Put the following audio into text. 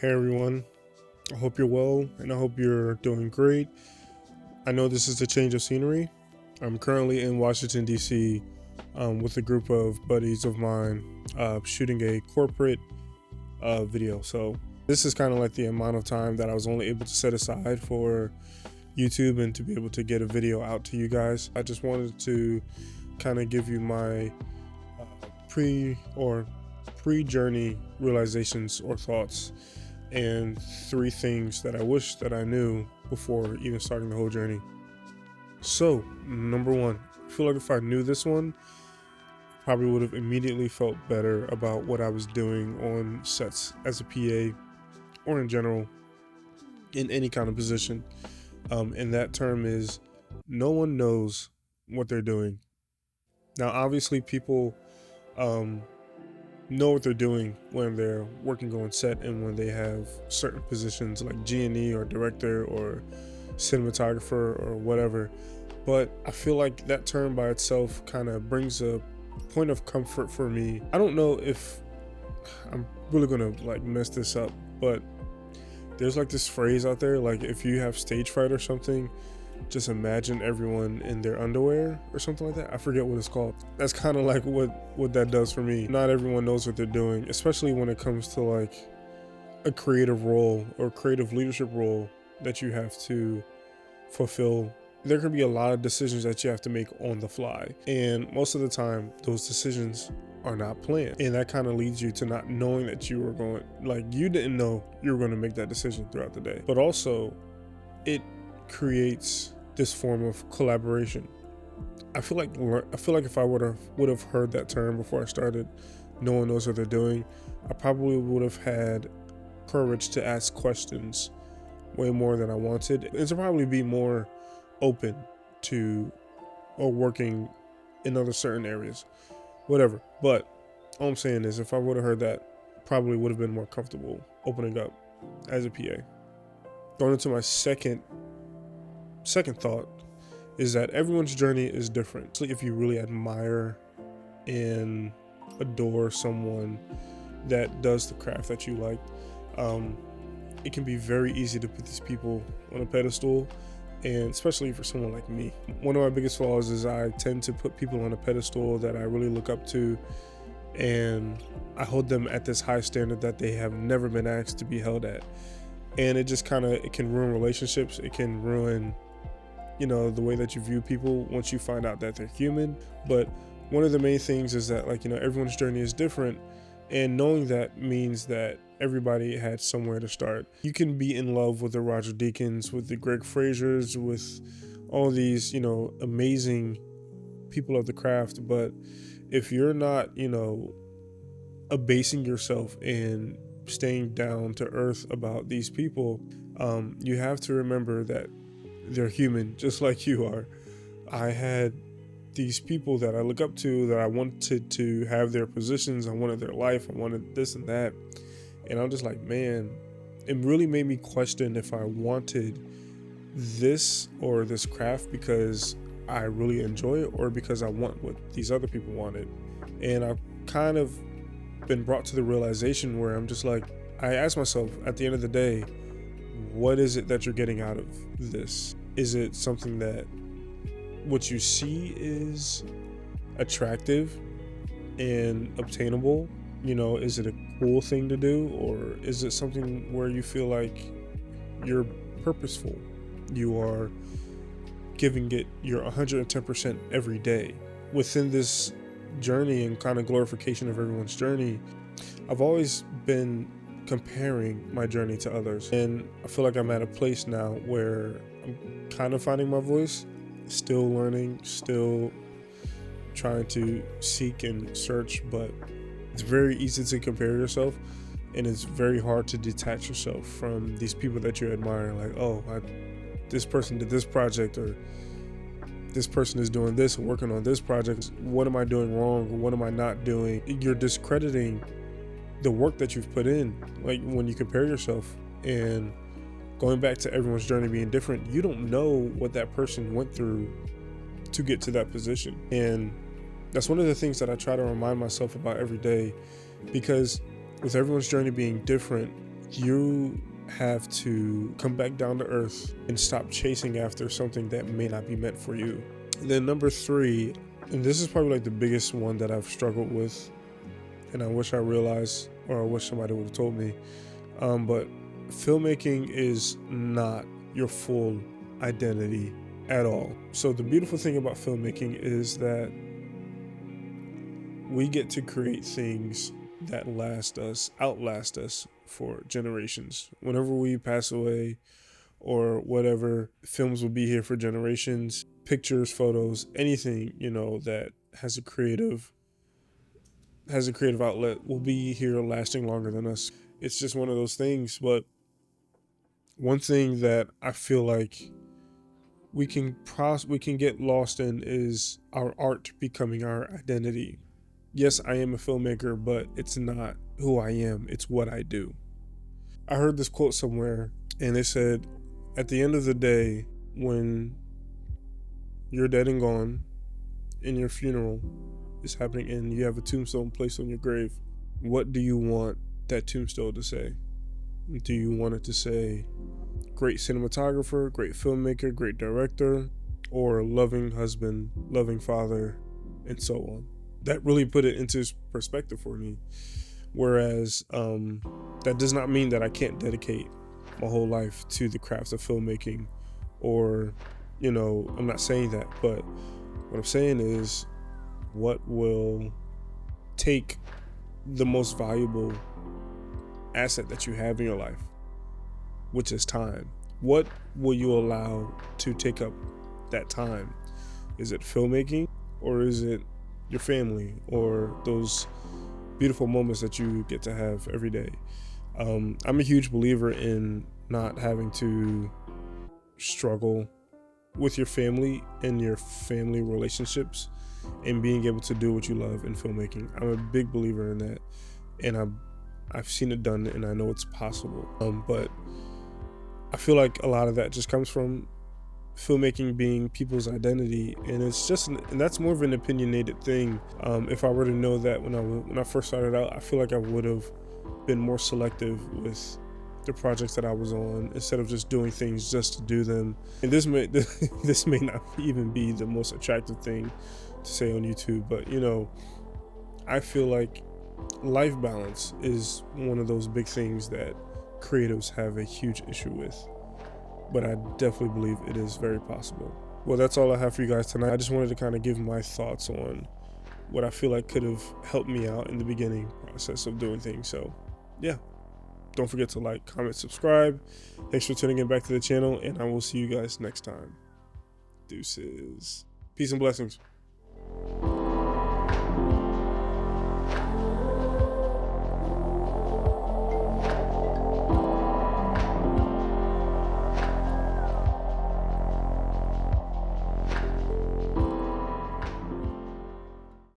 Hey everyone, I hope you're well and I hope you're doing great. I know this is a change of scenery. I'm currently in Washington, D.C. With a group of buddies of mine shooting a corporate video. So, this is kind of like the amount of time that I was only able to set aside for YouTube and to be able to get a video out to you guys. I just wanted to kind of give you my pre journey realizations or thoughts and three things that I wish that I knew before even starting the whole journey. So, number one, I feel like if I knew this one, probably would have immediately felt better about what I was doing on sets as a PA or in general in any kind of position. And that term is no one knows what they're doing. Now, obviously, people know what they're doing when they're working on set and when they have certain positions like G&E or director or cinematographer or whatever. But I feel like that term by itself kind of brings a point of comfort for me. I don't know if I'm really gonna like mess this up, but there's like this phrase out there, like if you have stage fright or something, just imagine everyone in their underwear or something like that. I forget what it's called. That's kind of like what that does for me. Not everyone knows what they're doing, especially when it comes to like a creative role or creative leadership role that you have to fulfill. There can be a lot of decisions that you have to make on the fly, and most of the time those decisions are not planned, and that kind of leads you to not knowing that you were going, like you didn't know you were going to make that decision throughout the day. But also it creates this form of collaboration. I feel like if I would have heard that term before I started, no one knows what they're doing, I probably would have had courage to ask questions way more than I wanted, and to probably be more open to or working in other certain areas, whatever. But all I'm saying is, if I would have heard that, probably would have been more comfortable opening up as a PA. Going into my second thought is that everyone's journey is different. So if you really admire and adore someone that does the craft that you like, it can be very easy to put these people on a pedestal, and especially for someone like me. One of my biggest flaws is I tend to put people on a pedestal that I really look up to, and I hold them at this high standard that they have never been asked to be held at. And it just it can ruin relationships. It can ruin, the way that you view people once you find out that they're human. But one of the main things is that, everyone's journey is different. And knowing that means that everybody had somewhere to start. You can be in love with the Roger Deakins, with the Greg Frasers, with all these, amazing people of the craft. But if you're not, abasing yourself and staying down to earth about these people, you have to remember that they're human just like you are. I had these people that I look up to, that I wanted to have their positions, I wanted their life, I wanted this and that, and I'm just like, man, it really made me question if I wanted this or this craft because I really enjoy it, or because I want what these other people wanted. And I've kind of been brought to the realization where I'm just like, I ask myself at the end of the day, what is it that you're getting out of this? Is it something that what you see is attractive and obtainable? Is it a cool thing to do, or is it something where you feel like you're purposeful? You are giving it your 110% every day. Within this journey and kind of glorification of everyone's journey, I've always been comparing my journey to others, and I feel like I'm at a place now where I'm kind of finding my voice, still learning, still trying to seek and search. But it's very easy to compare yourself, and it's very hard to detach yourself from these people that you admire. Like, this person did this project, or this person is doing this or working on this project. What am I doing wrong, or what am I not doing? You're discrediting the work that you've put in, like when you compare yourself. And going back to everyone's journey being different, you don't know what that person went through to get to that position. And that's one of the things that I try to remind myself about every day, because with everyone's journey being different, You have to come back down to earth and stop chasing after something that may not be meant for you. And then number 3, and this is probably like the biggest one that I've struggled with, and I wish I realized, or I wish somebody would have told me, but filmmaking is not your full identity at all. So the beautiful thing about filmmaking is that we get to create things that outlast us for generations. Whenever we pass away or whatever, films will be here for generations. Pictures, photos, anything, that has a creative outlet will be here lasting longer than us. It's just one of those things. But one thing that I feel like we can get lost in is our art becoming our identity. Yes, I am a filmmaker, but it's not who I am, it's what I do. I heard this quote somewhere, and they said, at the end of the day, when you're dead and gone, and your funeral is happening, and you have a tombstone placed on your grave, what do you want that tombstone to say? Do you want it to say, great cinematographer, great filmmaker, great director, or loving husband, loving father, and so on? That really put it into perspective for me. Whereas that does not mean that I can't dedicate my whole life to the craft of filmmaking, or, I'm not saying that, but what I'm saying is, what will take the most valuable asset that you have in your life, which is time? What will you allow to take up that time? Is it filmmaking, or is it your family, or those beautiful moments that you get to have every day? I'm a huge believer in not having to struggle with your family and your family relationships, and being able to do what you love in filmmaking. I'm a big believer in that, and I've seen it done, and I know it's possible. But I feel like a lot of that just comes from filmmaking being people's identity, and that's more of an opinionated thing. If I were to know that when I first started out, I feel like I would have been more selective with the projects that I was on, instead of just doing things just to do them. And this may not even be the most attractive thing to say on YouTube, but I feel like life balance is one of those big things that creatives have a huge issue with, but I definitely believe it is very possible. Well, that's all I have for you guys tonight. I just wanted to kind of give my thoughts on what I feel like could have helped me out in the beginning process of doing things. So yeah, don't forget to like, comment, subscribe. Thanks for tuning in back to the channel, and I will see you guys next time. Deuces. Peace and blessings.